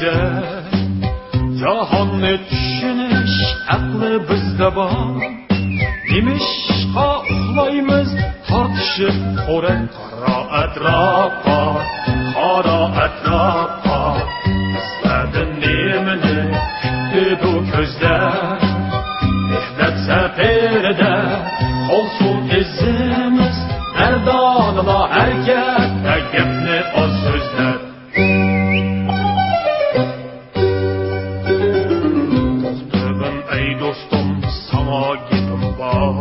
güzel. Jahonni tushunish aqli bizda bor. Nimishqa uxlaymiz tortishib qo'ran qaro atrofga, qaro atrofga. Izladi nemini kutdi ko'zda, mehnat safarida qolsin izimiz. Merdonla harakat, gapni oz so'zlar. To'xtag'in ey do'stim, sana gapim bor.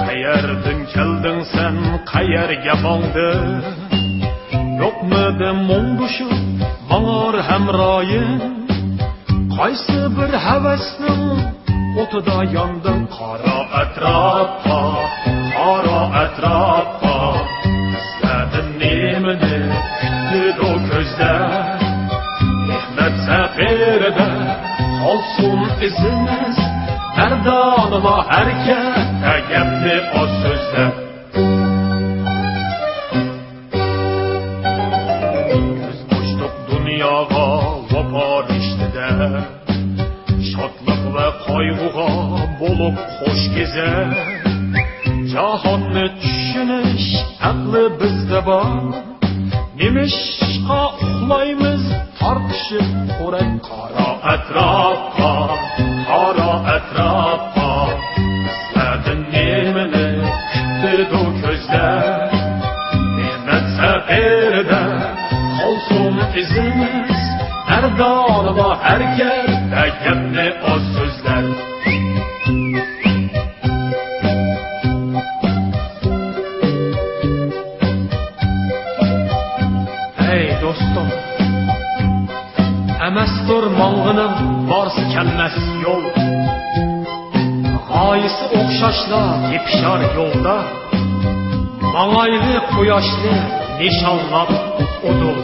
Qayerdan kelding sen, qayerga bording? Yo'qmidi mung'ushib mang'or hamroyim? Qaysi bir havasning o'tida yondim qaro atrofga, qaro atrofga. Izladim nemini kutdi ko'zda, mehnat safarida qolsin izimiz. Mardonla harakat, gapni oz so'zlar. Ko'z ochdik dunyoga vafo rishtida, shodlik va qayg'uga bo'lib xo'sh gezar. Jahonni tushunish aqli bizda bor. Nimishqa uxlaymiz tortishib qo'ran qaro atrofga, qaro atrofga. Izladim nemini kutdi ko'zda, mehnat safarida qolsin izimiz. Mardonla harakat, gapni oz so'zlar. Ey do'stim, emasdir mong'inim borsi kelmas yo'l. G'oyisi o'xshashlar tepishar yo'lda, mang'ayli quyoshni nishonlab udul.